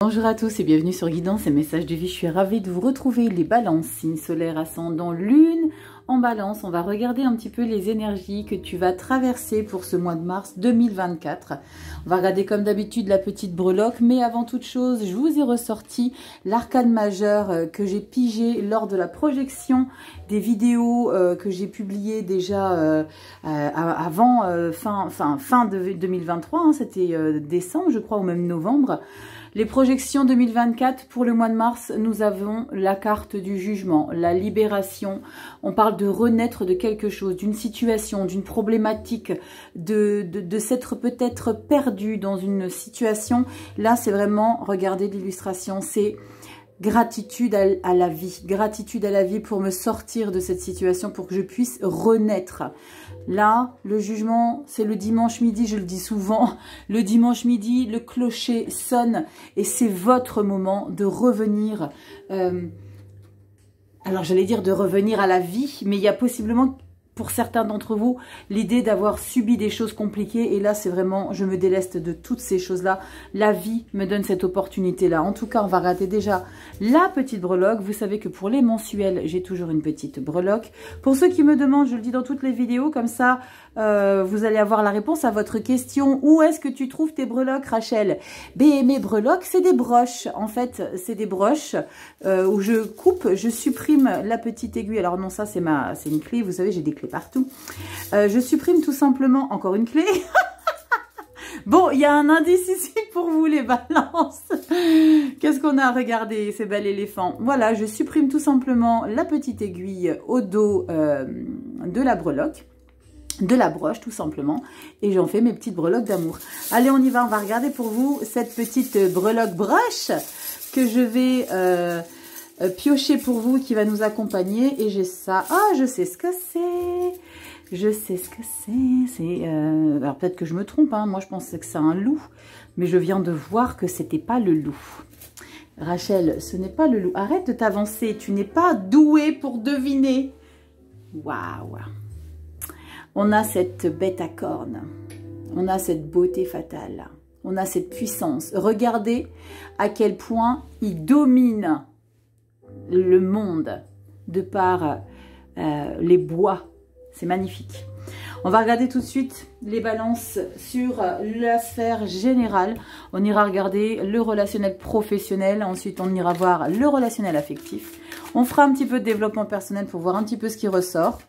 Bonjour à tous et bienvenue sur Guidance et Messages de Vie. Je suis ravie de vous retrouver. Les balances, signe solaire, ascendant, lune en balance. On va regarder un petit peu les énergies que tu vas traverser pour ce mois de mars 2024. On va regarder comme d'habitude la petite breloque, mais avant toute chose, je vous ai ressorti l'arcane majeur que j'ai pigé lors de la projection des vidéos que j'ai publiées déjà avant fin de 2023. Hein, c'était décembre, je crois, ou même novembre. Les projections 2024 pour le mois de mars, nous avons la carte du jugement, la libération. On parle de renaître de quelque chose, d'une situation, d'une problématique, de s'être peut-être perdu dans une situation. Là, c'est vraiment, regardez l'illustration, c'est gratitude à la vie. Gratitude à la vie pour me sortir de cette situation, pour que je puisse renaître. Là, le jugement, c'est le dimanche midi, je le dis souvent. Le dimanche midi, le clocher sonne et c'est votre moment de revenir. Alors, j'allais dire de revenir à la vie, mais il y a possiblement, pour certains d'entre vous, l'idée d'avoir subi des choses compliquées. Et là, c'est vraiment, je me déleste de toutes ces choses-là. La vie me donne cette opportunité-là. En tout cas, on va regarder déjà la petite breloque. Vous savez que pour les mensuels, j'ai toujours une petite breloque. Pour ceux qui me demandent, je le dis dans toutes les vidéos, comme ça, vous allez avoir la réponse à votre question. Où est-ce que tu trouves tes breloques, Rachel? Mes breloques, c'est des broches. En fait, c'est des broches où je coupe, je supprime la petite aiguille. Alors non, ça, c'est une clé. Vous savez, j'ai des clés partout. Je supprime tout simplement encore une clé. Bon, il y a un indice ici pour vous, les balances. Qu'est-ce qu'on a à regarder, ces bel éléphant? Voilà, je supprime tout simplement la petite aiguille au dos de la breloque, de la broche tout simplement, et j'en fais mes petites breloques d'amour. Allez, on y va, on va regarder pour vous cette petite breloque broche que je vais piocher pour vous, qui va nous accompagner. Et j'ai ça. Ah, je sais ce que c'est. Je sais ce que c'est. Alors peut-être que je me trompe, hein. Moi je pensais que c'est un loup, mais je viens de voir que c'était pas le loup. Rachel, ce n'est pas le loup. Arrête de t'avancer, tu n'es pas douée pour deviner. Waouh. On a cette bête à cornes, on a cette beauté fatale, on a cette puissance. Regardez à quel point il domine le monde de par les bois. C'est magnifique. On va regarder tout de suite les balances sur la sphère générale. On ira regarder le relationnel professionnel. Ensuite, on ira voir le relationnel affectif. On fera un petit peu de développement personnel pour voir un petit peu ce qui ressort.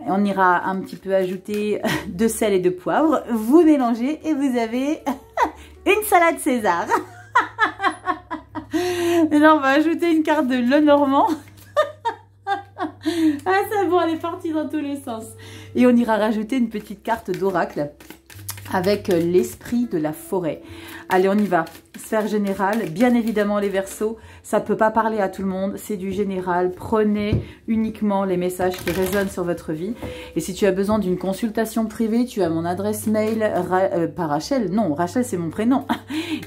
On ira un petit peu ajouter de sel et de poivre. Vous mélangez et vous avez une salade César. Et là, on va ajouter une carte de Lenormand. Ah, c'est bon, elle est partie dans tous les sens. Et on ira rajouter une petite carte d'oracle avec l'esprit de la forêt. Allez, on y va. Sphère générale, bien évidemment les Verseaux, ça ne peut pas parler à tout le monde, c'est du général. Prenez uniquement les messages qui résonnent sur votre vie. Et si tu as besoin d'une consultation privée, tu as mon adresse mail, pas Rachel, non, Rachel c'est mon prénom.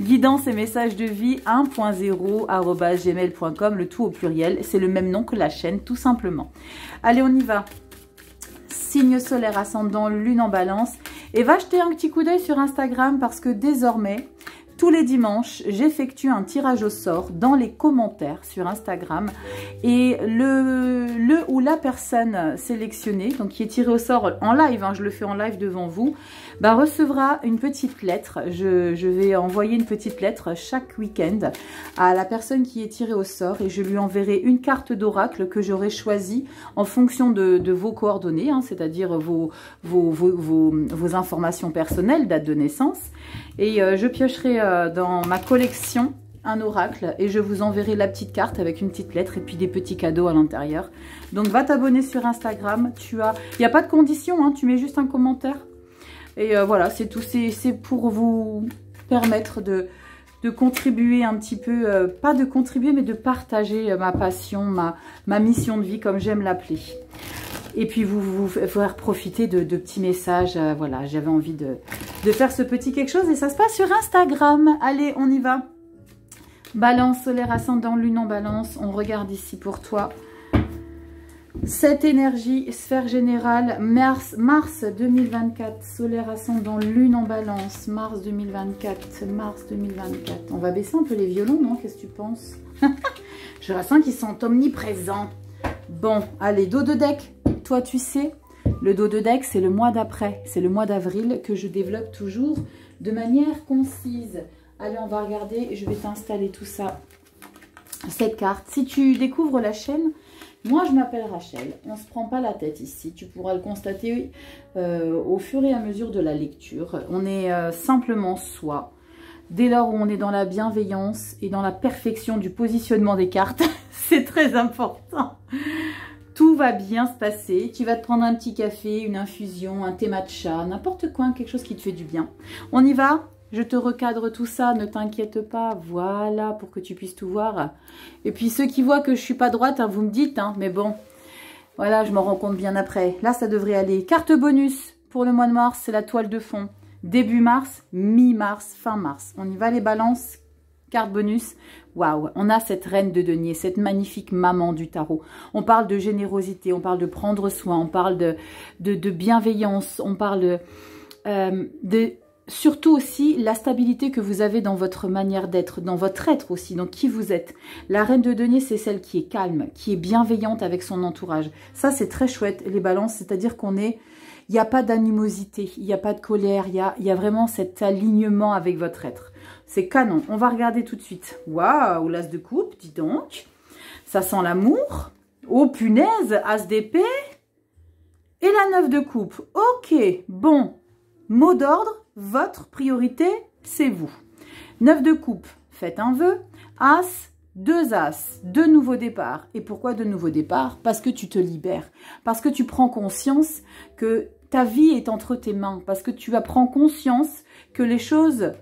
Guidance et messages de vie 1.0@gmail.com, le tout au pluriel. C'est le même nom que la chaîne, tout simplement. Allez, on y va. Signe solaire, ascendant, lune en balance. Et va jeter un petit coup d'œil sur Instagram parce que désormais, tous les dimanches, j'effectue un tirage au sort dans les commentaires sur Instagram. Et le ou la personne sélectionnée, donc qui est tirée au sort en live, hein, je le fais en live devant vous, bah, recevra une petite lettre. Je vais envoyer une petite lettre chaque week-end à la personne qui est tirée au sort et je lui enverrai une carte d'oracle que j'aurai choisie en fonction de vos coordonnées, hein, c'est-à-dire vos informations personnelles, date de naissance. Et je piocherai dans ma collection un oracle et je vous enverrai la petite carte avec une petite lettre et puis des petits cadeaux à l'intérieur. Donc va t'abonner sur Instagram. Il n'y a pas de condition, hein, tu mets juste un commentaire. Et voilà, c'est tout. C'est pour vous permettre de contribuer un petit peu, pas de contribuer, mais de partager ma passion, ma mission de vie, comme j'aime l'appeler. Et puis vous faire profiter de petits messages. Voilà, j'avais envie de faire ce petit quelque chose et ça se passe sur Instagram. Allez, on y va. Balance, solaire, ascendant, lune en balance. On regarde ici pour toi. Cette énergie, sphère générale, mars 2024, solaire ascendant, lune en balance, mars 2024, mars 2024. On va baisser un peu les violons, non? Qu'est-ce que tu penses? Je ressens qu'ils sont omniprésents. Bon, allez, dos de deck. Toi, tu sais, le dos de deck, c'est le mois d'après. C'est le mois d'avril que je développe toujours de manière concise. Allez, on va regarder. Je vais t'installer tout ça. Cette carte. Si tu découvres la chaîne, moi, je m'appelle Rachel. On ne se prend pas la tête ici. Tu pourras le constater au fur et à mesure de la lecture. On est simplement soi. Dès lors où on est dans la bienveillance et dans la perfection du positionnement des cartes, c'est très important. Tout va bien se passer. Tu vas te prendre un petit café, une infusion, un thé matcha, n'importe quoi, quelque chose qui te fait du bien. On y va? Je te recadre tout ça, ne t'inquiète pas. Voilà, pour que tu puisses tout voir. Et puis ceux qui voient que je suis pas droite, hein, vous me dites, hein, mais bon, voilà, je m'en rends compte bien après. Là, ça devrait aller. Carte bonus pour le mois de mars, c'est la toile de fond. Début mars, mi-mars, fin mars. On y va les balances, carte bonus. Waouh, on a cette reine de denier, cette magnifique maman du tarot. On parle de générosité, on parle de prendre soin, on parle de bienveillance, on parle de surtout aussi la stabilité que vous avez dans votre manière d'être, dans votre être aussi, dans qui vous êtes. La reine de denier, c'est celle qui est calme, qui est bienveillante avec son entourage. Ça, c'est très chouette, les balances, c'est-à-dire qu'on est... Il n'y a pas d'animosité, il n'y a pas de colère, il y a vraiment cet alignement avec votre être. C'est canon. On va regarder tout de suite. Waouh, l'as de coupe, dis donc. Ça sent l'amour. Oh punaise, as d'épée. Et la 9 de coupe. Ok, bon. Mot d'ordre, votre priorité, c'est vous. 9 de coupe, faites un vœu. As, 2 as, 2 nouveaux départs. Et pourquoi 2 nouveaux départs? Parce que tu te libères. Parce que tu prends conscience que ta vie est entre tes mains. Parce que tu prends conscience que les choses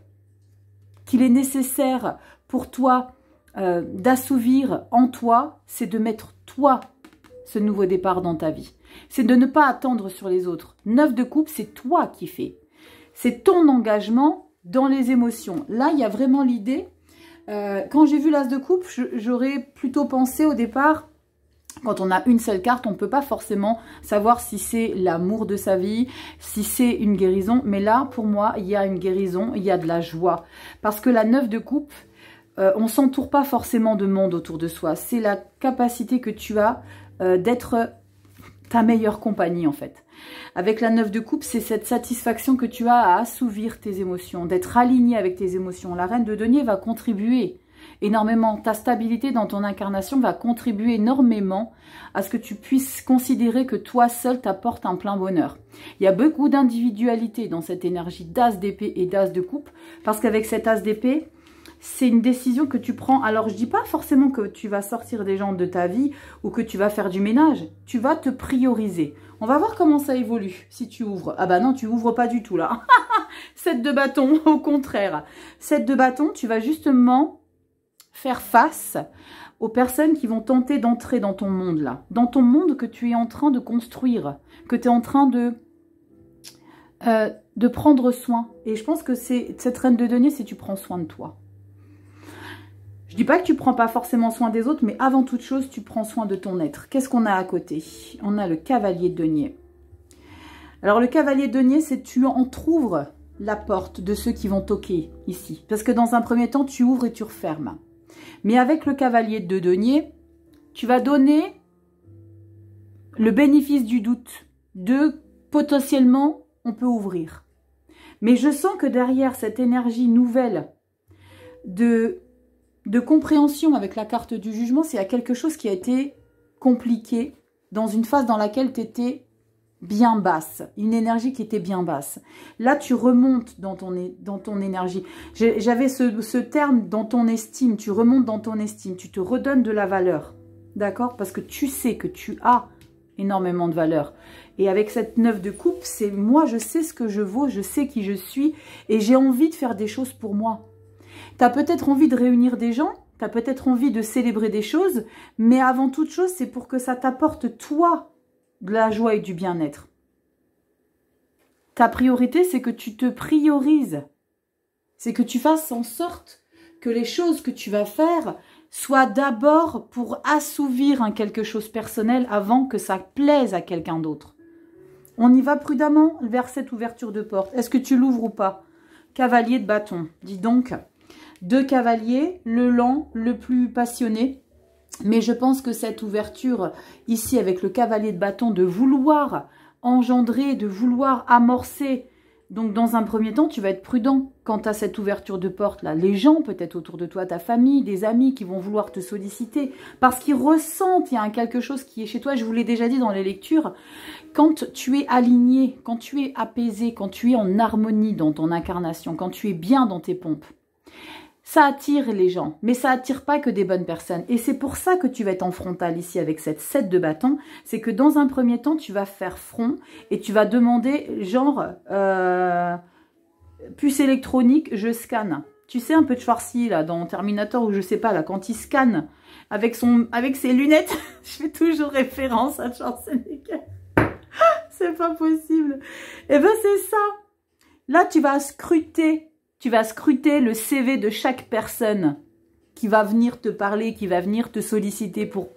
qu'il est nécessaire pour toi d'assouvir en toi, c'est de mettre toi ce nouveau départ dans ta vie. C'est de ne pas attendre sur les autres. 9 de coupe, c'est toi qui fais. C'est ton engagement dans les émotions. Là, il y a vraiment l'idée. Quand j'ai vu l'as de coupe, j'aurais plutôt pensé au départ, quand on a une seule carte, on ne peut pas forcément savoir si c'est l'amour de sa vie, si c'est une guérison. Mais là, pour moi, il y a une guérison, il y a de la joie. Parce que la 9 de coupe, on ne s'entoure pas forcément de monde autour de soi. C'est la capacité que tu as d'être ta meilleure compagnie en fait. Avec la 9 de coupe, c'est cette satisfaction que tu as à assouvir tes émotions, d'être aligné avec tes émotions. La reine de denier va contribuer énormément. Ta stabilité dans ton incarnation va contribuer énormément à ce que tu puisses considérer que toi seul t'apportes un plein bonheur. Il y a beaucoup d'individualité dans cette énergie d'as d'épée et d'as de coupe, parce qu'avec cet as d'épée, c'est une décision que tu prends. Alors, je dis pas forcément que tu vas sortir des gens de ta vie ou que tu vas faire du ménage. Tu vas te prioriser. On va voir comment ça évolue si tu ouvres. Ah bah non, tu ouvres pas du tout là. 7 de bâton, au contraire. 7 de bâton, tu vas justement faire face aux personnes qui vont tenter d'entrer dans ton monde là. Dans ton monde que tu es en train de construire. Que tu es en train de prendre soin. Et je pense que c'est cette reine de denier, c'est tu prends soin de toi. Je dis pas que tu prends pas forcément soin des autres, mais avant toute chose, tu prends soin de ton être. Qu'est-ce qu'on a à côté? On a le cavalier de denier. Alors, le cavalier de denier, c'est tu entrouvres la porte de ceux qui vont toquer ici. Parce que dans un premier temps, tu ouvres et tu refermes. Mais avec le cavalier de denier, tu vas donner le bénéfice du doute de potentiellement, on peut ouvrir. Mais je sens que derrière cette énergie nouvelle de compréhension avec la carte du jugement, c'est à quelque chose qui a été compliqué dans une phase dans laquelle tu étais bien basse, une énergie qui était bien basse. Là, tu remontes dans ton énergie. J'avais ce terme dans ton estime, tu remontes dans ton estime, tu te redonnes de la valeur, d'accord? Parce que tu sais que tu as énormément de valeur. Et avec cette 9 de coupe, c'est moi, je sais ce que je vaux, je sais qui je suis et j'ai envie de faire des choses pour moi. Tu as peut-être envie de réunir des gens, tu as peut-être envie de célébrer des choses, mais avant toute chose, c'est pour que ça t'apporte, toi, de la joie et du bien-être. Ta priorité, c'est que tu te priorises. C'est que tu fasses en sorte que les choses que tu vas faire soit d'abord pour assouvir un quelque chose personnel avant que ça plaise à quelqu'un d'autre. On y va prudemment vers cette ouverture de porte. Est-ce que tu l'ouvres ou pas? Cavalier de bâton. Dis donc, 2 cavaliers, le lent, le plus passionné. Mais je pense que cette ouverture ici avec le cavalier de bâton, de vouloir engendrer, de vouloir amorcer. Donc dans un premier temps, tu vas être prudent quant à cette ouverture de porte là. Les gens peut-être autour de toi, ta famille, des amis qui vont vouloir te solliciter parce qu'ils ressentent, il y a quelque chose qui est chez toi. Je vous l'ai déjà dit dans les lectures, quand tu es aligné, quand tu es apaisé, quand tu es en harmonie dans ton incarnation, quand tu es bien dans tes pompes, ça attire les gens, mais ça attire pas que des bonnes personnes. Et c'est pour ça que tu vas être en frontal ici avec cette 7 de bâton. C'est que dans un premier temps, tu vas faire front et tu vas demander genre puce électronique, je scanne. Tu sais un peu de Schwarzy là dans Terminator ou je sais pas là quand il scanne avec ses lunettes. Je fais toujours référence à Schwarzenegger. C'est pas possible. Et ben c'est ça. Là tu vas scruter. Tu vas scruter le CV de chaque personne qui va venir te parler, qui va venir te solliciter pour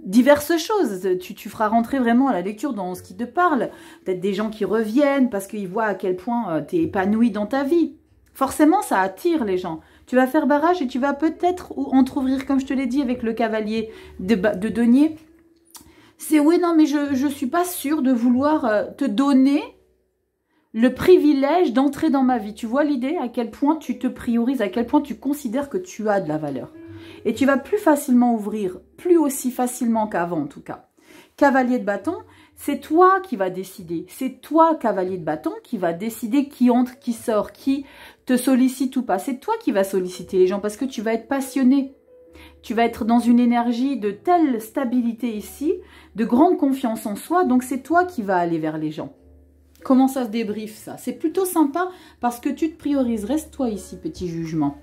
diverses choses. Tu feras rentrer vraiment à la lecture dans ce qui te parle. Peut-être des gens qui reviennent parce qu'ils voient à quel point tu es épanoui dans ta vie. Forcément, ça attire les gens. Tu vas faire barrage et tu vas peut-être entrouvrir, comme je te l'ai dit, avec le cavalier de denier. C'est oui, non, mais je ne suis pas sûre de vouloir te donner le privilège d'entrer dans ma vie. Tu vois l'idée? À quel point tu te priorises, à quel point tu considères que tu as de la valeur. Et tu vas plus facilement ouvrir, plus aussi facilement qu'avant en tout cas. Cavalier de bâton, c'est toi qui vas décider. C'est toi, cavalier de bâton, qui va décider qui entre, qui sort, qui te sollicite ou pas. C'est toi qui vas solliciter les gens parce que tu vas être passionné. Tu vas être dans une énergie de telle stabilité ici, de grande confiance en soi. Donc c'est toi qui vas aller vers les gens. Comment ça se débriefe ça? C'est plutôt sympa parce que tu te priorises. Reste-toi ici, petit jugement.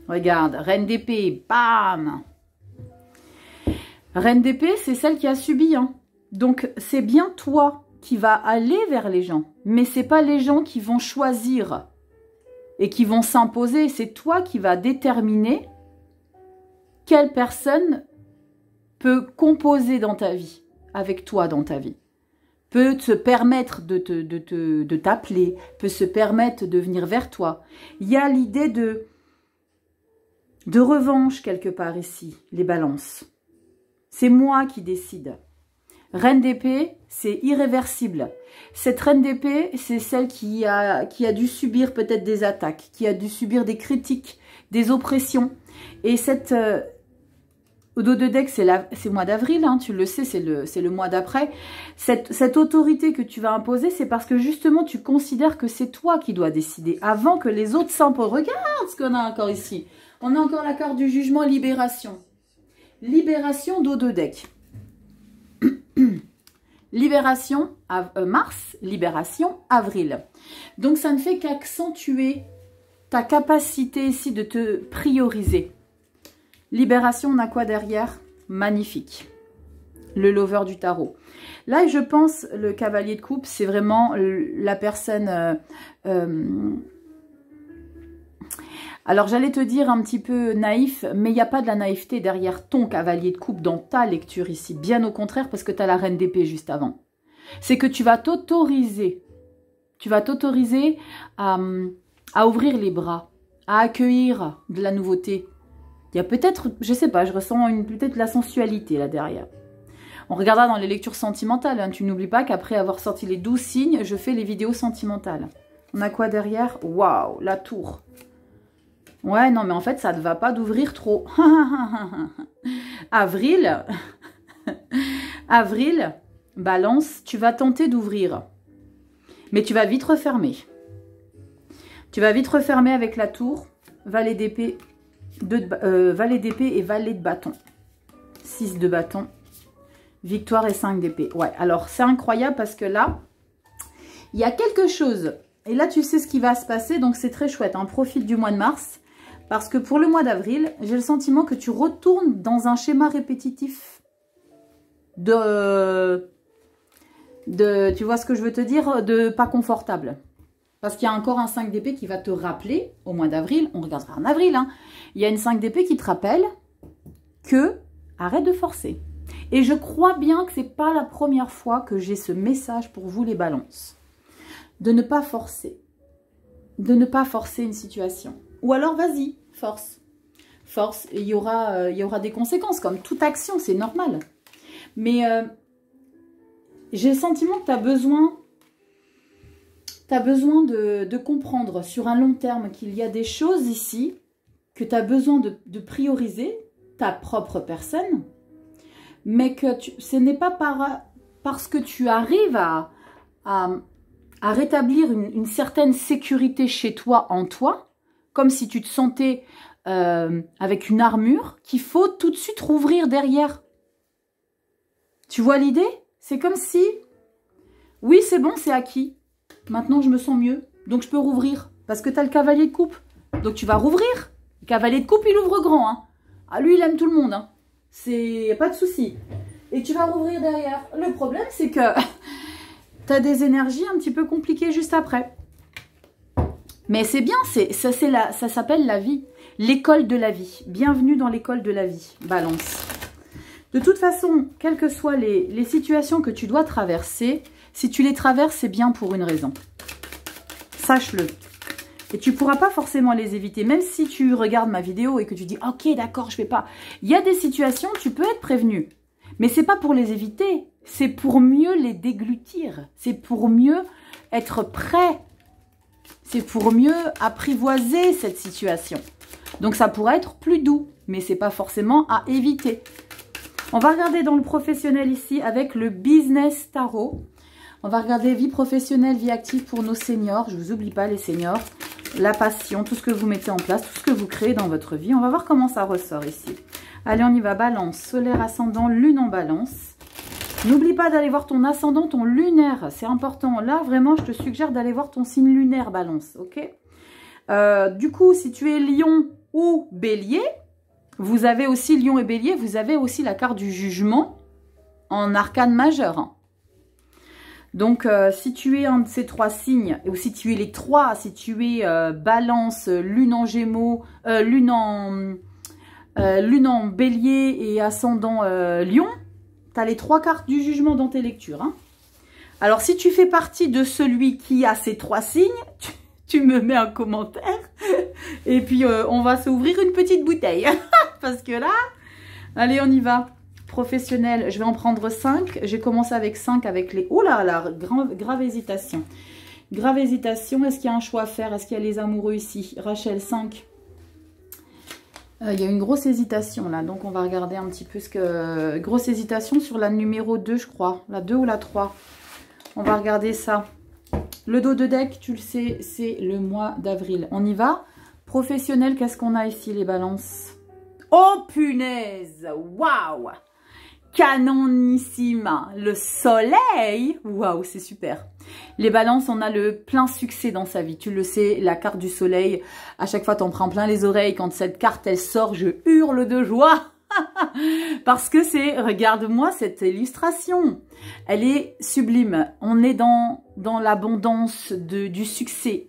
Regarde, reine d'épée, bam! Reine d'épée, c'est celle qui a subi. Hein. Donc, c'est bien toi qui vas aller vers les gens. Mais ce n'est pas les gens qui vont choisir et qui vont s'imposer. C'est toi qui vas déterminer quelle personne peut composer dans ta vie, avec toi dans ta vie. Peut se permettre de t'appeler, peut se permettre de venir vers toi. Il y a l'idée de revanche quelque part ici, les balances. C'est moi qui décide. Reine d'épée, c'est irréversible. Cette reine d'épée, c'est celle qui a dû subir peut-être des attaques, qui a dû subir des critiques, des oppressions. Et cette... Au dos de deck, c'est le mois d'avril, hein, tu le sais, c'est le mois d'après. Cette autorité que tu vas imposer, c'est parce que justement, tu considères que c'est toi qui dois décider avant que les autres s'imposent. Regarde ce qu'on a encore ici. On a encore la carte du jugement, libération. Libération dos de deck. Libération mars, libération avril. Donc, ça ne fait qu'accentuer ta capacité ici de te prioriser. Libération, on a quoi derrière? Magnifique. Le lover du tarot. Là, je pense, le cavalier de coupe, c'est vraiment la personne... Alors, j'allais te dire un petit peu naïf, mais il n'y a pas de la naïveté derrière ton cavalier de coupe dans ta lecture ici. Bien au contraire, parce que tu as la reine d'épée juste avant. C'est que tu vas t'autoriser. Tu vas t'autoriser à ouvrir les bras, à accueillir de la nouveauté. Il y a peut-être, je sais pas, je ressens peut-être la sensualité là derrière. On regardera dans les lectures sentimentales. Hein. Tu n'oublies pas qu'après avoir sorti les 12 signes, je fais les vidéos sentimentales. On a quoi derrière? Waouh, la tour. Ouais, non, mais en fait, ça ne va pas d'ouvrir trop. Avril. Avril, balance, tu vas tenter d'ouvrir. Mais tu vas vite refermer. Tu vas vite refermer avec la tour, valet d'épée. Valet d'épée et valet de bâton. 6 de bâton. Victoire et 5 d'épée. Ouais, alors c'est incroyable parce que là, il y a quelque chose. Et là, tu sais ce qui va se passer. Donc, c'est très chouette. Hein, profite du mois de mars. Parce que pour le mois d'avril, j'ai le sentiment que tu retournes dans un schéma répétitif tu vois ce que je veux te dire? De pas confortable. Parce qu'il y a encore un 5 d'épée qui va te rappeler, au mois d'avril, on regardera en avril, hein, il y a une 5 d'épée qui te rappelle que arrête de forcer. Et je crois bien que ce n'est pas la première fois que j'ai ce message pour vous les balances. De ne pas forcer. De ne pas forcer une situation. Ou alors vas-y, force. Force, et il y aura des conséquences, comme toute action, c'est normal. Mais j'ai le sentiment que tu as besoin de comprendre sur un long terme qu'il y a des choses ici que tu as besoin de prioriser, ta propre personne, mais que ce n'est pas parce que tu arrives à rétablir une certaine sécurité chez toi, en toi, comme si tu te sentais avec une armure, qu'il faut tout de suite rouvrir derrière. Tu vois l'idée? C'est comme si, oui c'est bon, c'est acquis, maintenant je me sens mieux, donc je peux rouvrir, parce que tu as le cavalier de coupe, donc tu vas rouvrir. Le cavalier de coupe, il ouvre grand, hein. Ah, lui, il aime tout le monde, hein. C'est pas de souci. Et tu vas rouvrir derrière. Le problème, c'est que tu as des énergies un petit peu compliquées juste après. Mais c'est bien, ça s'appelle la vie. L'école de la vie. Bienvenue dans l'école de la vie, Balance. De toute façon, quelles que soient les situations que tu dois traverser, si tu les traverses, c'est bien pour une raison. Sache-le. Et tu ne pourras pas forcément les éviter. Même si tu regardes ma vidéo et que tu dis « Ok, d'accord, je ne fais pas ». Il y a des situations, tu peux être prévenu. Mais ce n'est pas pour les éviter. C'est pour mieux les déglutir. C'est pour mieux être prêt. C'est pour mieux apprivoiser cette situation. Donc ça pourrait être plus doux. Mais ce n'est pas forcément à éviter. On va regarder dans le professionnel ici avec le Business Tarot. On va regarder vie professionnelle, vie active pour nos seniors. Je ne vous oublie pas les seniors. La passion, tout ce que vous mettez en place, tout ce que vous créez dans votre vie. On va voir comment ça ressort ici. Allez, on y va. Balance, solaire, ascendant, lune en balance. N'oublie pas d'aller voir ton ascendant, ton lunaire. C'est important. Là, vraiment, je te suggère d'aller voir ton signe lunaire, balance. Ok. Du coup, si tu es lion ou bélier, vous avez aussi lion et bélier. Vous avez aussi la carte du jugement en arcane majeur. Hein. Donc, si tu es un de ces trois signes, ou si tu es les trois, si tu es balance, lune en gémeaux, lune en bélier et ascendant lion, tu as les trois cartes du jugement dans tes lectures. Hein. Alors, si tu fais partie de celui qui a ces trois signes, tu me mets un commentaire. Et puis, on va s'ouvrir une petite bouteille. Parce que là, allez, on y va. Professionnel, je vais en prendre 5. J'ai commencé avec 5 avec les... Oh là là, grave hésitation. Grave hésitation. Est-ce qu'il y a un choix à faire? Est-ce qu'il y a les amoureux ici? Rachel, 5. Il y a une grosse hésitation là. Donc, on va regarder un petit peu ce que... Grosse hésitation sur la numéro 2, je crois. La 2 ou la 3. On va regarder ça. Le dos de deck, tu le sais, c'est le mois d'avril. On y va. Professionnel, qu'est-ce qu'on a ici, les balances? Oh, punaise! Waouh! Canonissime, le soleil, waouh, c'est super. Les balances, on a le plein succès dans sa vie, tu le sais, la carte du soleil, à chaque fois t'en prends plein les oreilles, quand cette carte elle sort, je hurle de joie, parce que c'est, regarde-moi cette illustration, elle est sublime, on est dans l'abondance du succès.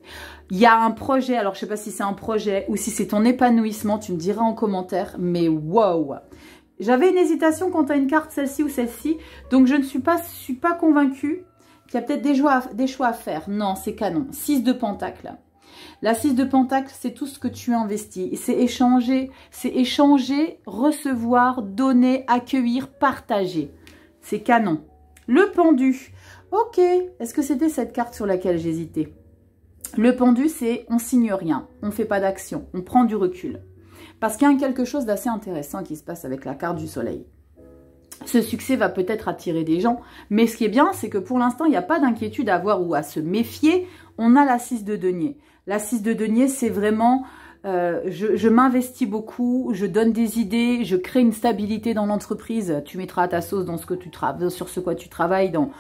Il y a un projet, alors je sais pas si c'est un projet ou si c'est ton épanouissement, tu me diras en commentaire, mais waouh. J'avais une hésitation quant à une carte, celle-ci ou celle-ci. Donc, je ne suis pas convaincue qu'il y a peut-être des choix à faire. Non, c'est canon. 6 de Pentacle. La 6 de Pentacle, c'est tout ce que tu investis. C'est échanger, recevoir, donner, accueillir, partager. C'est canon. Le pendu. Ok, est-ce que c'était cette carte sur laquelle j'hésitais? Le pendu, c'est on signe rien, on ne fait pas d'action, on prend du recul. Parce qu'il y a quelque chose d'assez intéressant qui se passe avec la carte du soleil. Ce succès va peut-être attirer des gens, mais ce qui est bien, c'est que pour l'instant, il n'y a pas d'inquiétude à avoir ou à se méfier. On a la 6 de denier. La 6 de denier, c'est vraiment, je m'investis beaucoup, je donne des idées, je crée une stabilité dans l'entreprise. Tu mettras ta sauce dans sur ce quoi tu travailles, dans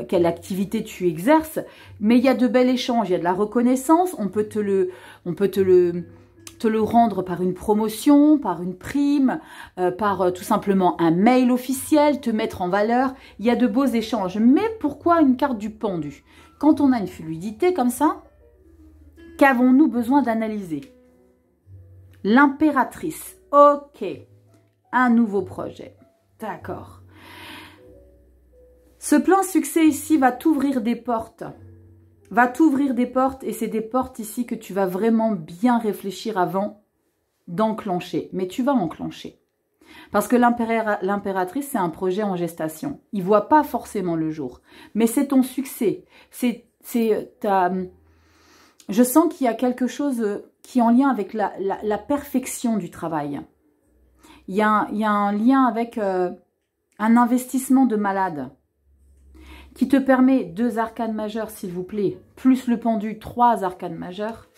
quelle activité tu exerces. Mais il y a de bels échanges, il y a de la reconnaissance, on peut te le rendre par une promotion, par une prime, par tout simplement un mail officiel, te mettre en valeur. Il y a de beaux échanges. Mais pourquoi une carte du pendu? Quand on a une fluidité comme ça, Qu'avons-nous besoin d'analyser? L'impératrice. Ok. Un nouveau projet. D'accord. Ce plan succès ici va t'ouvrir des portes. Va t'ouvrir des portes et c'est des portes ici que tu vas vraiment bien réfléchir avant d'enclencher. Mais tu vas enclencher. Parce que l'impératrice, c'est un projet en gestation. Il ne voit pas forcément le jour. Mais c'est ton succès. Je sens qu'il y a quelque chose qui est en lien avec la perfection du travail. Il y a un lien avec un investissement de malade qui te permet 2 arcanes majeures, s'il vous plaît, plus le pendu, 3 arcanes majeures.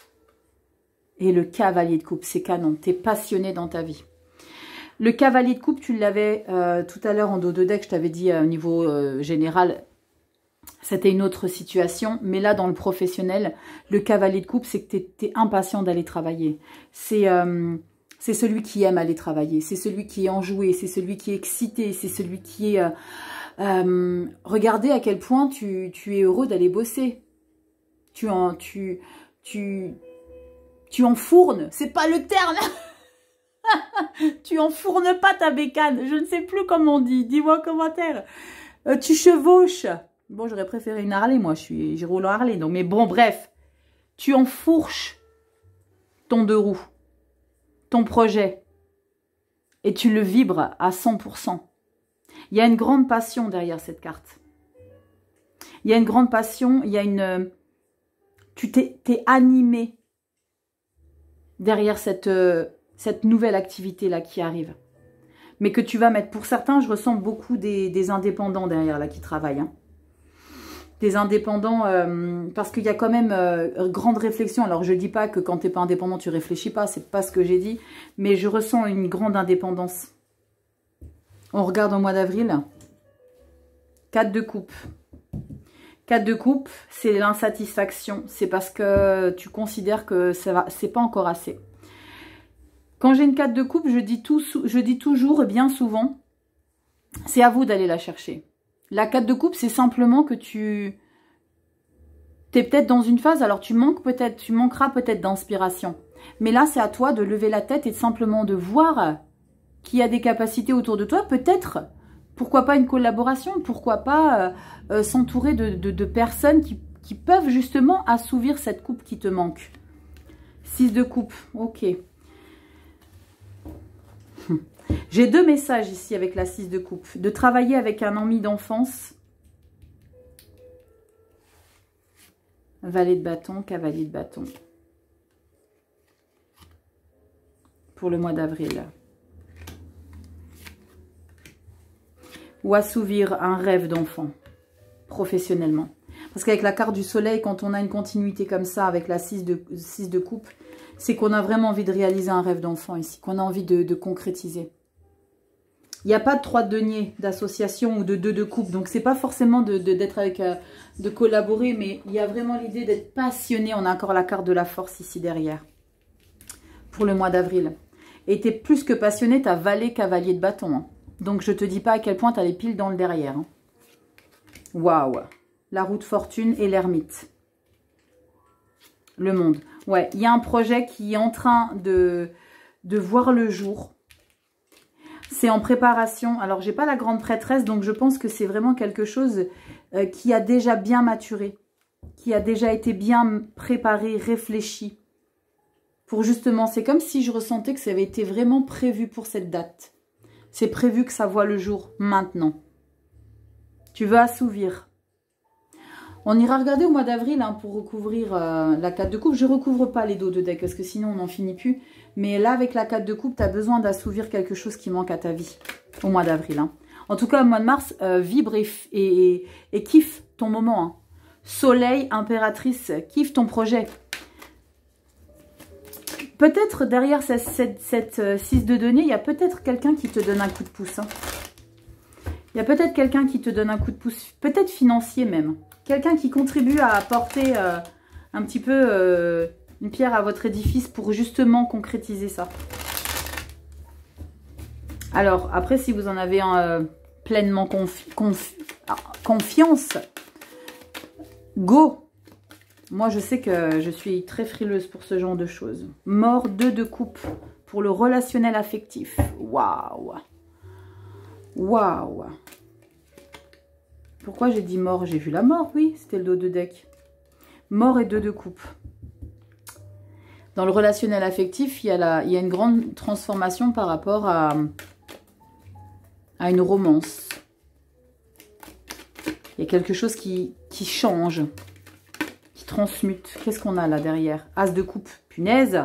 Et le cavalier de coupe, c'est canon. Tu es passionné dans ta vie. Le cavalier de coupe, tu l'avais tout à l'heure en dos de deck, je t'avais dit au niveau général, c'était une autre situation. Mais là, dans le professionnel, le cavalier de coupe, c'est que tu es impatient d'aller travailler. C'est celui qui aime aller travailler. C'est celui qui est enjoué. C'est celui qui est excité. C'est celui qui est... regardez à quel point tu es heureux d'aller bosser. Tu enfournes. C'est pas le terme. Tu enfournes pas ta bécane. Je ne sais plus comment on dit. Dis-moi en commentaire. Tu chevauches. Bon, j'aurais préféré une Harley, moi. Je roule en Harley. Donc, mais bon, bref. Tu enfourches ton 2 roues. Ton projet. Et tu le vibres à 100%. Il y a une grande passion derrière cette carte. Il y a une grande passion. Il y a une... Tu t'es animé derrière cette nouvelle activité-là qui arrive. Mais que tu vas mettre... Pour certains, je ressens beaucoup des indépendants derrière là qui travaillent. Hein. Des indépendants, parce qu'il y a quand même grande réflexion. Alors, je ne dis pas que quand tu n'es pas indépendant, tu ne réfléchis pas. C'est pas ce que j'ai dit. Mais je ressens une grande indépendance. On regarde au mois d'avril. 4 de coupe. 4 de coupe, c'est l'insatisfaction. C'est parce que tu considères que c'est pas encore assez. Quand j'ai une 4 de coupe, je dis toujours et bien souvent, c'est à vous d'aller la chercher. La 4 de coupe, c'est simplement que tu es peut-être dans une phase, alors tu manqueras peut-être d'inspiration. Mais là, c'est à toi de lever la tête et simplement de voir qu'il y a des capacités autour de toi. Peut-être, pourquoi pas une collaboration, pourquoi pas s'entourer de personnes qui peuvent justement assouvir cette coupe qui te manque. 6 de coupe, ok. J'ai 2 messages ici avec la 6 de coupe. De travailler avec un ami d'enfance. Valet de bâton, cavalier de bâton. Pour le mois d'avril. Ou assouvir un rêve d'enfant. Professionnellement. Parce qu'avec la carte du soleil, quand on a une continuité comme ça, avec la 6 de coupe, c'est qu'on a vraiment envie de réaliser un rêve d'enfant ici. Qu'on a envie de concrétiser. Il n'y a pas de 3 de denier d'association ou de 2 de coupe. Donc, c'est pas forcément d'être avec... de collaborer. Mais il y a vraiment l'idée d'être passionné. On a encore la carte de la force ici derrière. Pour le mois d'avril. Et tu es plus que passionné, tu as valet, cavalier de bâton. Hein. Donc, je te dis pas à quel point tu as les piles dans le derrière. Hein. Waouh. La roue de fortune et l'ermite. Le monde. Ouais, il y a un projet qui est en train de voir le jour. C'est en préparation. Alors, j'ai pas la grande prêtresse, donc je pense que c'est vraiment quelque chose qui a déjà bien maturé, qui a déjà été bien préparé, réfléchi. Pour justement, c'est comme si je ressentais que ça avait été vraiment prévu pour cette date. C'est prévu que ça voit le jour maintenant. Tu veux assouvir. On ira regarder au mois d'avril hein, pour recouvrir la 4 de coupe. Je ne recouvre pas les dos de deck parce que sinon on n'en finit plus. Mais là, avec la 4 de coupe, tu as besoin d'assouvir quelque chose qui manque à ta vie au mois d'avril. Hein. En tout cas, au mois de mars, vibre et kiffe ton moment. Hein. Soleil, impératrice, kiffe ton projet. Peut-être derrière cette 6 de denier, il y a peut-être quelqu'un qui te donne un coup de pouce. Hein. Il y a peut-être quelqu'un qui te donne un coup de pouce, peut-être financier même. Quelqu'un qui contribue à apporter un petit peu une pierre à votre édifice pour justement concrétiser ça. Alors, après, si vous en avez pleinement confiance, go. Moi, je sais que je suis très frileuse pour ce genre de choses. Mort, 2 de coupe pour le relationnel affectif. Waouh. Waouh. Pourquoi j'ai dit mort? J'ai vu la mort, oui. C'était le dos de deck. Mort et 2 de coupe. Dans le relationnel affectif, il y a une grande transformation par rapport à une romance. Il y a quelque chose qui change, qui transmute. Qu'est-ce qu'on a là derrière? As de coupe, punaise.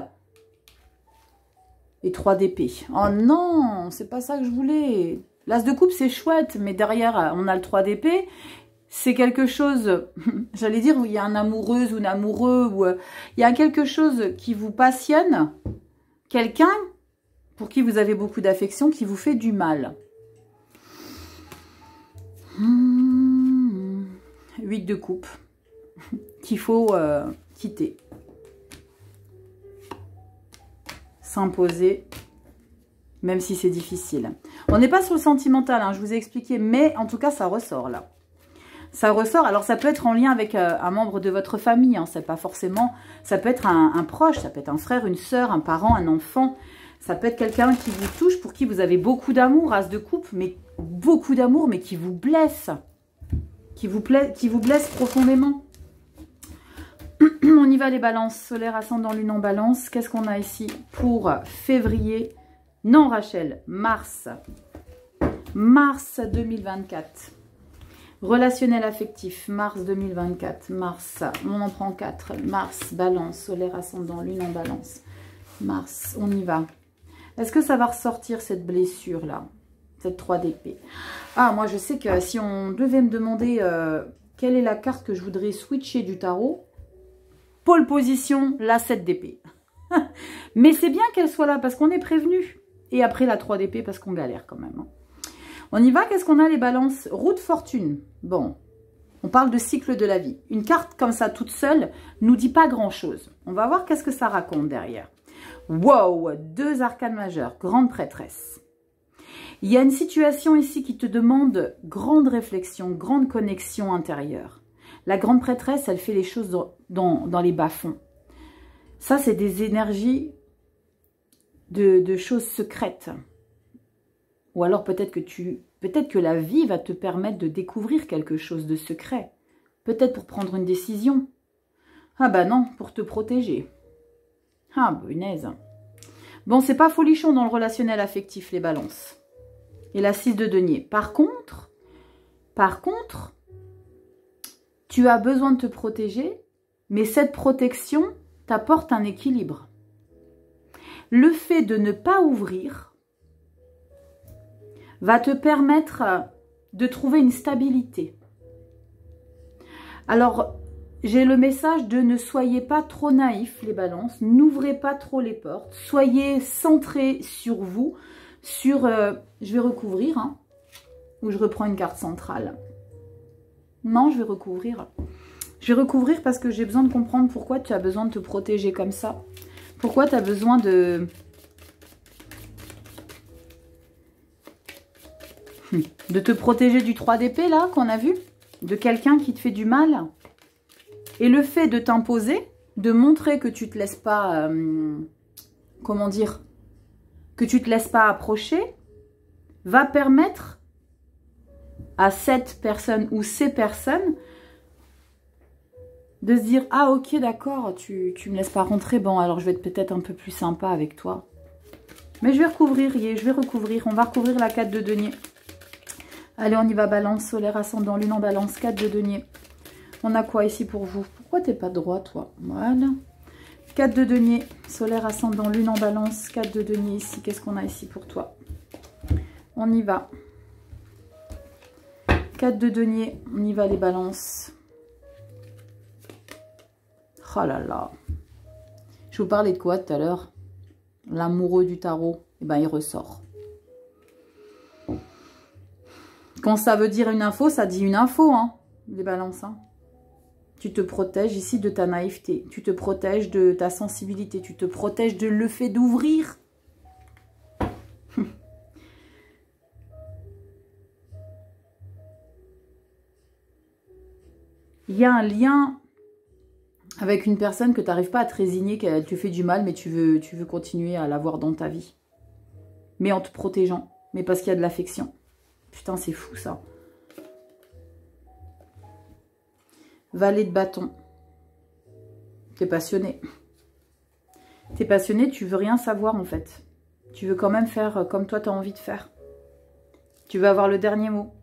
Et 3 d'épée. Oh non, c'est pas ça que je voulais. L'as de coupe, c'est chouette, mais derrière, on a le 3 d'épée. C'est quelque chose, j'allais dire, où il y a un amoureuse ou un amoureux, ou il y a quelque chose qui vous passionne, quelqu'un pour qui vous avez beaucoup d'affection, qui vous fait du mal. 8 de coupe, qu'il faut quitter. S'imposer, même si c'est difficile. On n'est pas sur le sentimental, hein, je vous ai expliqué, mais en tout cas, ça ressort là. Ça ressort, alors ça peut être en lien avec un membre de votre famille, hein, c'est pas forcément, ça peut être un proche, ça peut être un frère, une sœur, un parent, un enfant, ça peut être quelqu'un qui vous touche, pour qui vous avez beaucoup d'amour, as de coupe, mais beaucoup d'amour, mais qui vous blesse, qui vous blesse profondément. On y va les balances, solaire, ascendant, lune en balance, qu'est-ce qu'on a ici pour février? Non Rachel, mars 2024. Relationnel affectif, mars 2024, mars, on en prend 4, mars, balance, solaire, ascendant, lune en balance, mars, on y va. Est-ce que ça va ressortir cette blessure-là, cette 3 d'épée? Ah, moi je sais que si on devait me demander quelle est la carte que je voudrais switcher du tarot, pole position, la 7 d'épée. Mais c'est bien qu'elle soit là parce qu'on est prévenu. Et après la 3 d'épée parce qu'on galère quand même. On y va, qu'est-ce qu'on a les balances? Roue de fortune. Bon, on parle de cycle de la vie. Une carte comme ça toute seule nous dit pas grand-chose. On va voir qu'est-ce que ça raconte derrière. Wow, 2 arcanes majeures, grande prêtresse. Il y a une situation ici qui te demande grande réflexion, grande connexion intérieure. La grande prêtresse, elle fait les choses dans les bas-fonds. Ça, c'est des énergies de choses secrètes. Ou alors peut-être que la vie va te permettre de découvrir quelque chose de secret. Peut-être pour prendre une décision. Ah bah non, pour te protéger. Ah, punaise. Bon, c'est pas folichon dans le relationnel affectif, les balances. Et la 6 de denier. Par contre, tu as besoin de te protéger, mais cette protection t'apporte un équilibre. Le fait de ne pas ouvrir va te permettre de trouver une stabilité. Alors, j'ai le message de ne soyez pas trop naïfs, les balances, n'ouvrez pas trop les portes, soyez centrés sur vous, je vais recouvrir, hein, ou je reprends une carte centrale. Non, je vais recouvrir. Je vais recouvrir parce que j'ai besoin de comprendre pourquoi tu as besoin de te protéger comme ça. Pourquoi tu as besoin de te protéger du 3 d'épée, là, qu'on a vu, de quelqu'un qui te fait du mal. Et le fait de t'imposer, de montrer que tu te laisses pas, comment dire, que tu te laisses pas approcher, va permettre à cette personne ou ces personnes de se dire, ah ok, d'accord, tu me laisses pas rentrer, bon, alors je vais être peut-être un peu plus sympa avec toi. Mais je vais recouvrir, on va recouvrir la 4 de denier. Allez, on y va, balance, solaire, ascendant, lune en balance, 4 de denier. On a quoi ici pour vous? Pourquoi t'es pas droit, toi? Voilà. 4 de denier, solaire, ascendant, lune en balance, 4 de denier ici. Qu'est-ce qu'on a ici pour toi? On y va. 4 de denier, on y va les balances. Oh là là. Je vous parlais de quoi tout à l'heure? L'amoureux du tarot. Eh ben, il ressort. Quand ça veut dire une info, ça dit une info, hein, les balances. Hein. Tu te protèges ici de ta naïveté. Tu te protèges de ta sensibilité. Tu te protèges de le fait d'ouvrir. Il y a un lien Avec une personne que tu n'arrives pas à te résigner, qu'elle te fait du mal, mais tu veux continuer à l'avoir dans ta vie. Mais en te protégeant. Mais parce qu'il y a de l'affection. Putain, c'est fou ça. Valet de bâton. T'es passionné. T'es passionné, tu veux rien savoir en fait. Tu veux quand même faire comme toi tu as envie de faire. Tu veux avoir le dernier mot.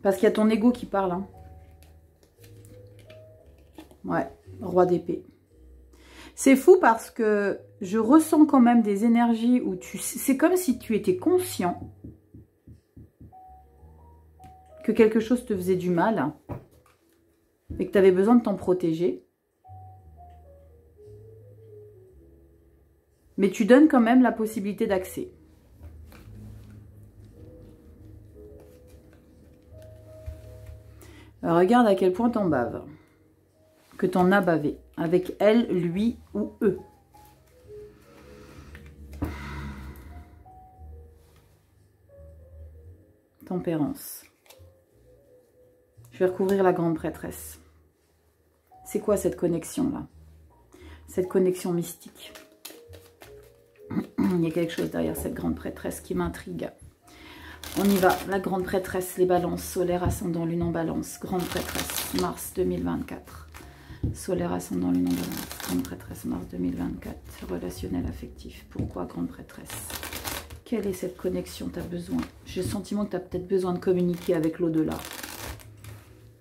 Parce qu'il y a ton ego qui parle. Hein. Ouais, roi d'épée. C'est fou parce que je ressens quand même des énergies où c'est comme si tu étais conscient que quelque chose te faisait du mal et que tu avais besoin de t'en protéger. Mais tu donnes quand même la possibilité d'accès. Regarde à quel point t'en baves. Que t'en as bavé. Avec elle, lui ou eux. Tempérance. Je vais recouvrir la grande prêtresse. C'est quoi cette connexion-là? Cette connexion mystique. Il y a quelque chose derrière cette grande prêtresse qui m'intrigue. On y va. La grande prêtresse, les balances, solaire, ascendant, lune en balance. Grande prêtresse, mars 2024. Solaire, ascendant, lune en balance. Grande prêtresse, mars 2024. Relationnel, affectif. Pourquoi grande prêtresse? Quelle est cette connexion? Tu as besoin? J'ai le sentiment que tu as peut-être besoin de communiquer avec l'au-delà.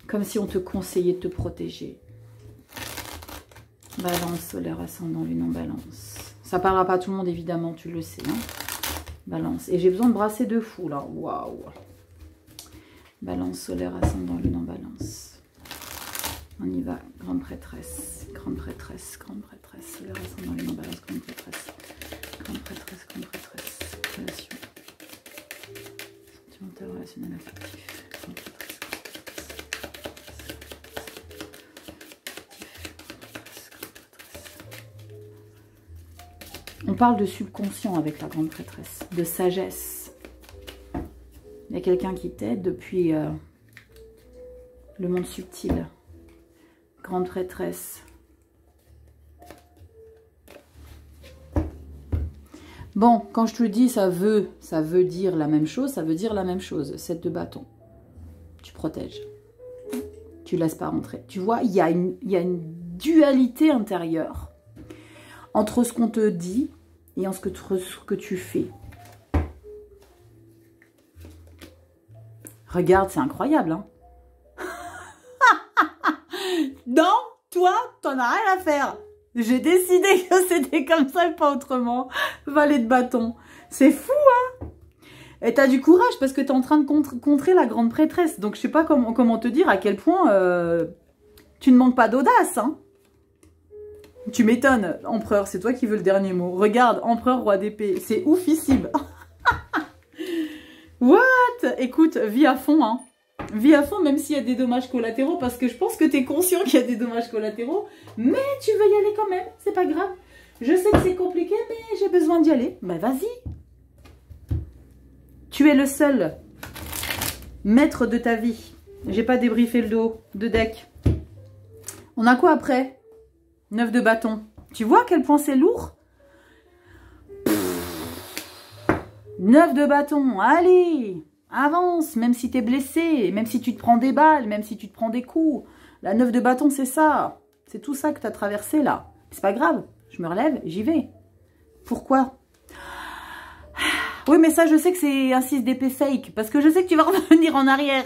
Comme si on te conseillait de te protéger. Balance, solaire, ascendant, lune en balance. Ça parlera pas à tout le monde, évidemment, tu le sais. Hein. Balance. Et j'ai besoin de brasser de fou, là. Waouh. Balance, solaire, ascendant, lune en balance. On y va. Grande prêtresse. Grande prêtresse. Grande prêtresse. Solaire, ascendant, lune en balance. Grande prêtresse. Grande prêtresse. Grande prêtresse. Relation. Sentimental, relationnel, affectif. Grande prêtresse. On parle de subconscient avec la grande prêtresse, de sagesse. Il y a quelqu'un qui t'aide depuis le monde subtil. Grande prêtresse. Bon, quand je te dis ça veut dire la même chose, ça veut dire la même chose. 7 de bâton. Tu protèges. Tu laisses pas rentrer. Tu vois, il y a une dualité intérieure entre ce qu'on te dit et en ce que tu fais. Regarde, c'est incroyable. Hein. Non, toi, t'en as rien à faire. J'ai décidé que c'était comme ça et pas autrement. Valet de bâton. C'est fou, hein. Et t'as du courage parce que t'es en train de contrer la grande prêtresse. Donc, je sais pas comment te dire à quel point tu ne manques pas d'audace, hein. Tu m'étonnes, empereur, c'est toi qui veux le dernier mot. Regarde, empereur, roi d'épée, c'est oufissime. What? Écoute, vis à fond, hein. Vis à fond, même s'il y a des dommages collatéraux, parce que je pense que tu es conscient qu'il y a des dommages collatéraux, mais tu veux y aller quand même, c'est pas grave. Je sais que c'est compliqué, mais j'ai besoin d'y aller. Ben vas-y. Tu es le seul maître de ta vie. J'ai pas débriefé le dos de deck. On a quoi après? 9 de bâton. Tu vois à quel point c'est lourd? 9 de bâton. Allez, avance, même si tu es blessé, même si tu te prends des balles, même si tu te prends des coups. La 9 de bâton, c'est ça. C'est tout ça que tu as traversé là. C'est pas grave. Je me relève, j'y vais. Pourquoi? Oui, mais ça, je sais que c'est un 6 d'épée fake. Parce que je sais que tu vas revenir en arrière.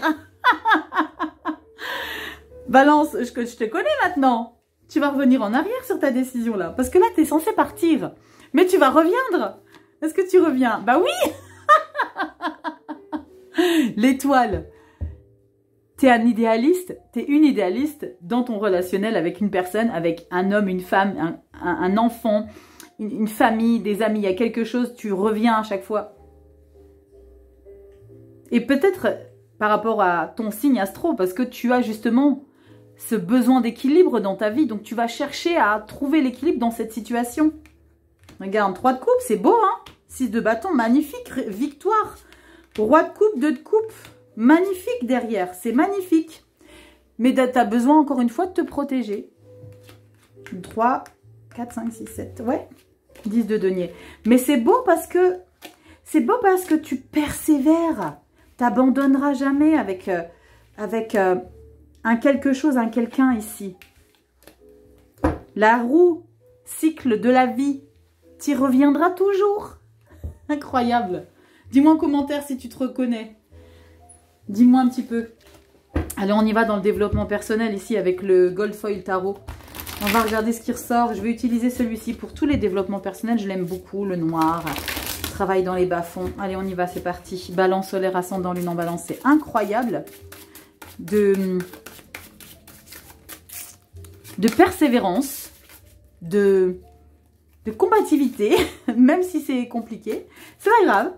Balance, je te connais maintenant. Tu vas revenir en arrière sur ta décision là. Parce que là, tu es censé partir. Mais tu vas reviendre. Est-ce que tu reviens? Bah oui. L'étoile. Tu es un idéaliste. Tu es une idéaliste dans ton relationnel avec une personne, avec un homme, une femme, un enfant, une famille, des amis. Il y a quelque chose, tu reviens à chaque fois. Et peut-être par rapport à ton signe astro, parce que tu as justement ce besoin d'équilibre dans ta vie. Donc, tu vas chercher à trouver l'équilibre dans cette situation. Regarde, 3 de coupe, c'est beau, hein? 6 de bâton, magnifique, victoire. Roi de coupe, 2 de coupe, magnifique derrière, c'est magnifique. Mais tu as besoin, encore une fois, de te protéger. 3, 4, 5, 6, 7. Ouais, 10 de denier. Mais c'est beau parce que tu persévères. Tu n'abandonneras jamais avec un quelque chose, un quelqu'un ici. La roue, cycle de la vie, t'y reviendras toujours. Incroyable. Dis-moi en commentaire si tu te reconnais. Dis-moi un petit peu. Allez, on y va dans le développement personnel ici avec le Gold Foil Tarot. On va regarder ce qui ressort. Je vais utiliser celui-ci pour tous les développements personnels. Je l'aime beaucoup, le noir. Travail dans les bas-fonds. Allez, on y va, c'est parti. Balance solaire, ascendant, lune en balance. C'est incroyable de persévérance, de combativité, même si c'est compliqué. C'est pas grave.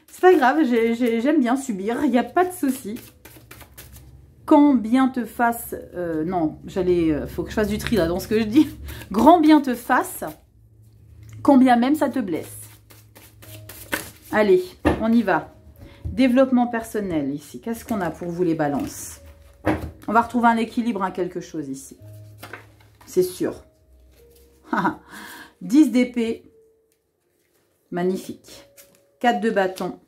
C'est pas grave, j'aime bien subir. Il n'y a pas de souci. Quand bien te fasse... non, faut que je fasse du tri là dans ce que je dis. Grand bien te fasse, quand bien même ça te blesse. Allez, on y va. Développement personnel ici. Qu'est-ce qu'on a pour vous les balances? On va retrouver un équilibre, à quelque chose ici. C'est sûr. 10 d'épée. Magnifique. 4 de bâton.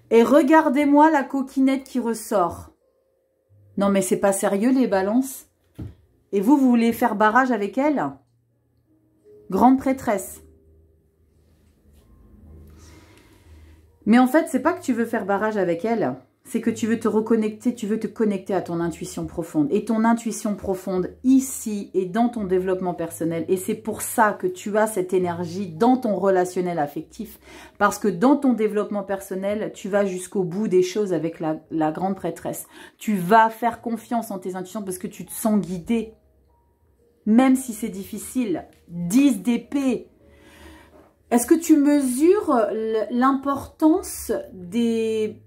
Et regardez-moi la coquinette qui ressort. Non mais c'est pas sérieux les balances. Et vous voulez faire barrage avec elle? Grande prêtresse. Mais en fait, c'est pas que tu veux faire barrage avec elle, c'est que tu veux te reconnecter, tu veux te connecter à ton intuition profonde. Et ton intuition profonde, ici, est dans ton développement personnel. Et c'est pour ça que tu as cette énergie dans ton relationnel affectif. Parce que dans ton développement personnel, tu vas jusqu'au bout des choses avec la grande prêtresse. Tu vas faire confiance en tes intuitions parce que tu te sens guidé. Même si c'est difficile. 10 d'épée. Est-ce que tu mesures l'importance des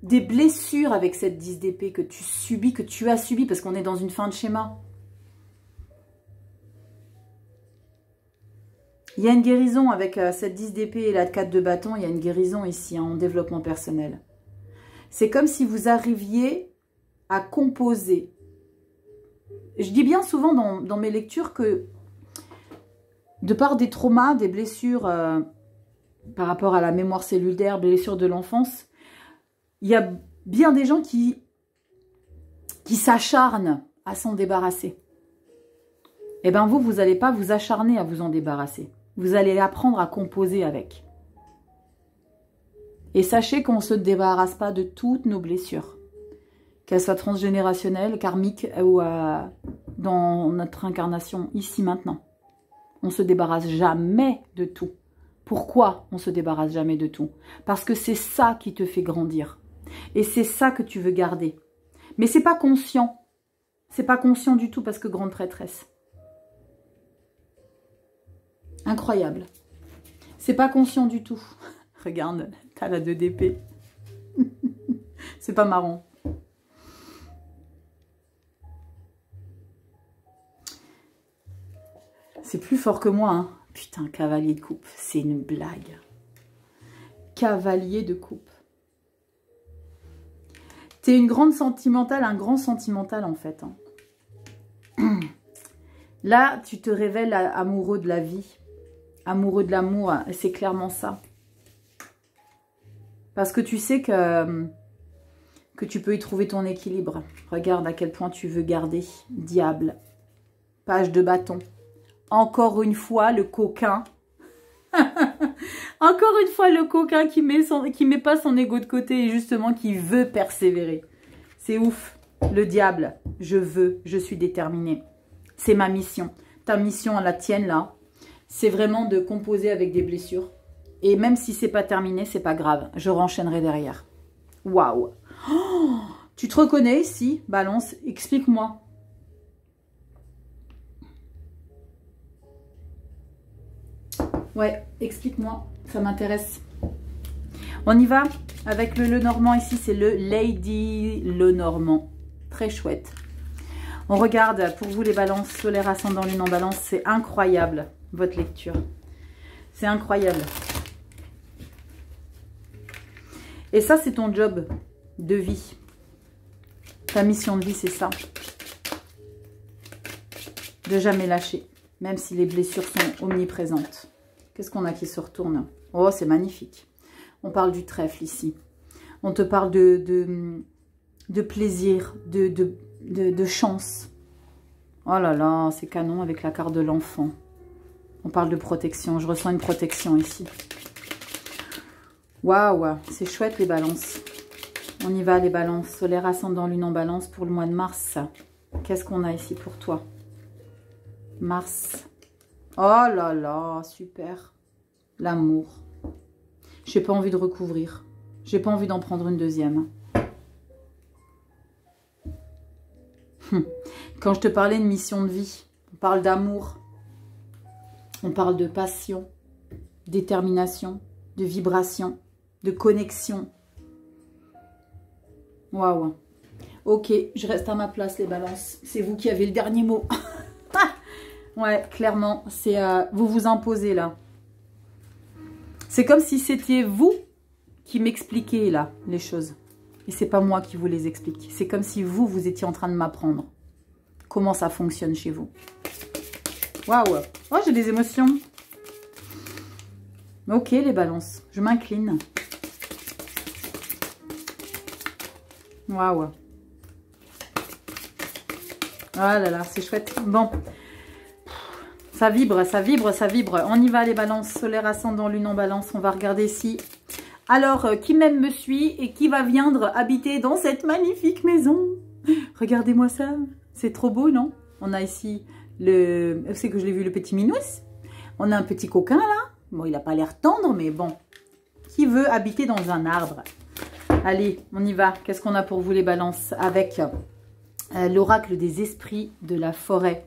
blessures avec cette 10 d'épée que tu subis, que tu as subi, parce qu'on est dans une fin de schéma? Il y a une guérison avec cette 10 d'épée et la 4 de bâton. Il y a une guérison ici en développement personnel. C'est comme si vous arriviez à composer. Je dis bien souvent dans mes lectures que de par des traumas, des blessures par rapport à la mémoire cellulaire, blessures de l'enfance, il y a bien des gens qui s'acharnent à s'en débarrasser. Eh bien vous n'allez pas vous acharner à vous en débarrasser. Vous allez apprendre à composer avec. Et sachez qu'on ne se débarrasse pas de toutes nos blessures. Qu'elles soient transgénérationnelles, karmiques ou dans notre incarnation, ici, maintenant. On ne se débarrasse jamais de tout. Pourquoi on ne se débarrasse jamais de tout? Parce que c'est ça qui te fait grandir. Et c'est ça que tu veux garder. Mais c'est pas conscient. C'est pas conscient du tout parce que grande prêtresse. Incroyable. C'est pas conscient du tout. Regarde, t'as la 2 d'épée. C'est pas marrant. C'est plus fort que moi, hein. Putain, cavalier de coupe. C'est une blague. Cavalier de coupe. T'es une grande sentimentale, un grand sentimental en fait. Hein. Là, tu te révèles amoureux de la vie. Amoureux de l'amour. C'est clairement ça. Parce que tu sais que tu peux y trouver ton équilibre. Regarde à quel point tu veux garder. Diable. Page de bâton. Encore une fois, le coquin. Encore une fois, le coquin qui met pas son ego de côté et justement qui veut persévérer. C'est ouf. Le diable. Je suis déterminée. C'est ma mission. Ta mission, la tienne là, c'est vraiment de composer avec des blessures. Et même si c'est pas terminé, c'est pas grave. Je renchaînerai derrière. Waouh. Oh, tu te reconnais ici, Balance? Explique-moi. Ouais, explique-moi, ça m'intéresse. On y va avec le Lenormand ici, c'est le Lady Lenormand. Très chouette. On regarde pour vous les balances, solaire, ascendant, lune en balance. C'est incroyable, votre lecture. C'est incroyable. Et ça, c'est ton job de vie. Ta mission de vie, c'est ça. De jamais lâcher, même si les blessures sont omniprésentes. Qu'est-ce qu'on a qui se retourne? Oh, c'est magnifique. On parle du trèfle ici. On te parle de plaisir, de chance. Oh là là, c'est canon avec la carte de l'enfant. On parle de protection. Je ressens une protection ici. Waouh, c'est chouette les balances. On y va les balances. Solaire, ascendant, lune en balance pour le mois de mars. Qu'est-ce qu'on a ici pour toi? Mars. Oh là là, super. L'amour. J'ai pas envie de recouvrir. J'ai pas envie d'en prendre une deuxième. Quand je te parlais de mission de vie, on parle d'amour. On parle de passion, détermination, de vibration, de connexion. Waouh. Ok, je reste à ma place les balances. C'est vous qui avez le dernier mot. Ouais, clairement, c'est vous vous imposez là. C'est comme si c'était vous qui m'expliquiez là les choses. Et c'est pas moi qui vous les explique. C'est comme si vous étiez en train de m'apprendre comment ça fonctionne chez vous. Waouh. Oh, j'ai des émotions. Ok, les balances. Je m'incline. Waouh. Ah là là, c'est chouette. Bon. Ça vibre, ça vibre, ça vibre. On y va les balances. Solaire, ascendant, lune en balance. On va regarder ici. Alors, qui même me suit et qui va viendre habiter dans cette magnifique maison? Regardez-moi ça. C'est trop beau, non? On a ici le... C'est que je l'ai vu, le petit minous. On a un petit coquin là. Bon, il n'a pas l'air tendre, mais bon. Qui veut habiter dans un arbre? Allez, on y va. Qu'est-ce qu'on a pour vous les balances? Avec l'oracle des esprits de la forêt.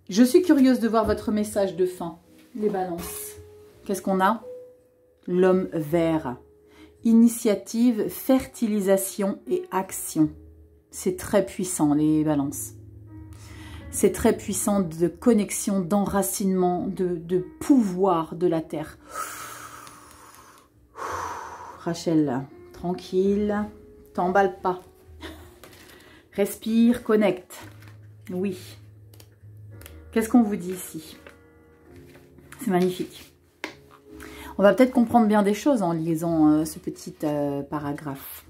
Je suis curieuse de voir votre message de fin, les balances. Qu'est-ce qu'on a? L'homme vert. Initiative, fertilisation et action. C'est très puissant, les balances. C'est très puissant de connexion, d'enracinement, de pouvoir de la terre. Rachel, tranquille, t'emballe pas. Respire, connecte. Oui. Qu'est-ce qu'on vous dit ici? C'est magnifique. On va peut-être comprendre bien des choses en lisant ce petit paragraphe.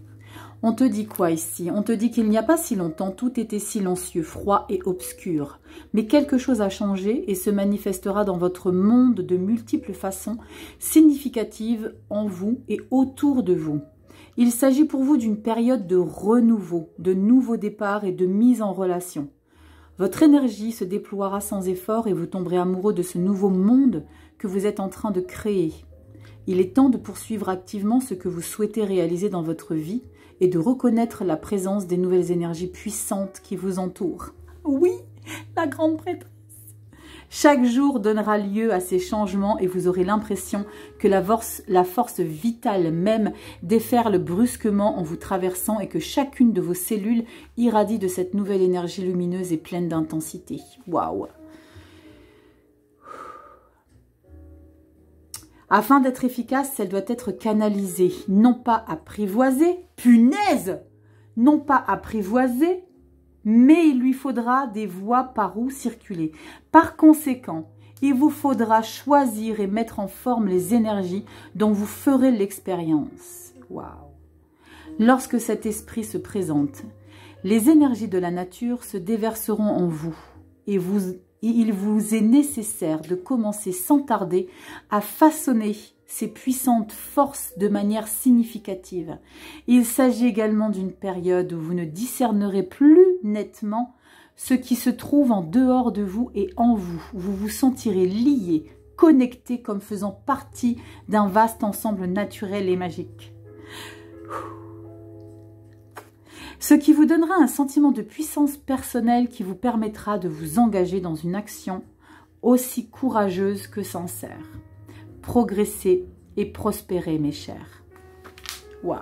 On te dit quoi ici? On te dit qu'il n'y a pas si longtemps, tout était silencieux, froid et obscur. Mais quelque chose a changé et se manifestera dans votre monde de multiples façons significatives en vous et autour de vous. Il s'agit pour vous d'une période de renouveau, de nouveaux départs et de mise en relation. Votre énergie se déploiera sans effort et vous tomberez amoureux de ce nouveau monde que vous êtes en train de créer. Il est temps de poursuivre activement ce que vous souhaitez réaliser dans votre vie et de reconnaître la présence des nouvelles énergies puissantes qui vous entourent. Oui, la grande prêtresse. Chaque jour donnera lieu à ces changements et vous aurez l'impression que la force vitale même déferle brusquement en vous traversant et que chacune de vos cellules irradie de cette nouvelle énergie lumineuse et pleine d'intensité. Waouh! Afin d'être efficace, elle doit être canalisée, non pas apprivoisée, punaise, non pas apprivoisée, mais il lui faudra des voies par où circuler. Par conséquent, il vous faudra choisir et mettre en forme les énergies dont vous ferez l'expérience. Waouh! Lorsque cet esprit se présente, les énergies de la nature se déverseront en vous et il vous est nécessaire de commencer sans tarder à façonner ces puissantes forces de manière significative. Il s'agit également d'une période où vous ne discernerez plus nettement ce qui se trouve en dehors de vous et en vous. Vous vous sentirez lié, connecté comme faisant partie d'un vaste ensemble naturel et magique. Ce qui vous donnera un sentiment de puissance personnelle qui vous permettra de vous engager dans une action aussi courageuse que sincère. Progressez et prospérez, mes chers. Waouh!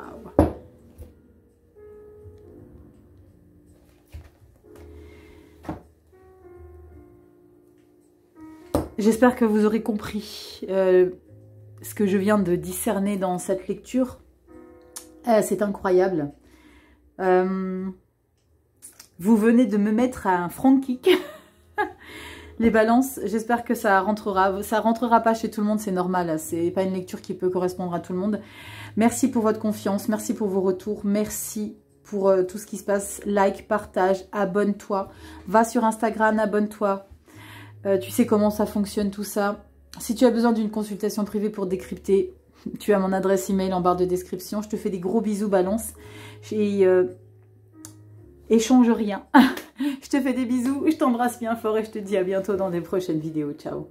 J'espère que vous aurez compris ce que je viens de discerner dans cette lecture. C'est incroyable. Vous venez de me mettre à un front kick. Les balances, j'espère que ça rentrera. Ça rentrera pas chez tout le monde, c'est normal. C'est pas une lecture qui peut correspondre à tout le monde. Merci pour votre confiance, merci pour vos retours, merci pour tout ce qui se passe. Like, partage, abonne-toi. Va sur Instagram, abonne-toi. Tu sais comment ça fonctionne tout ça. Si tu as besoin d'une consultation privée pour décrypter, tu as mon adresse email en barre de description. Je te fais des gros bisous, balance. Et échange rien. Je te fais des bisous, je t'embrasse bien fort et je te dis à bientôt dans des prochaines vidéos. Ciao.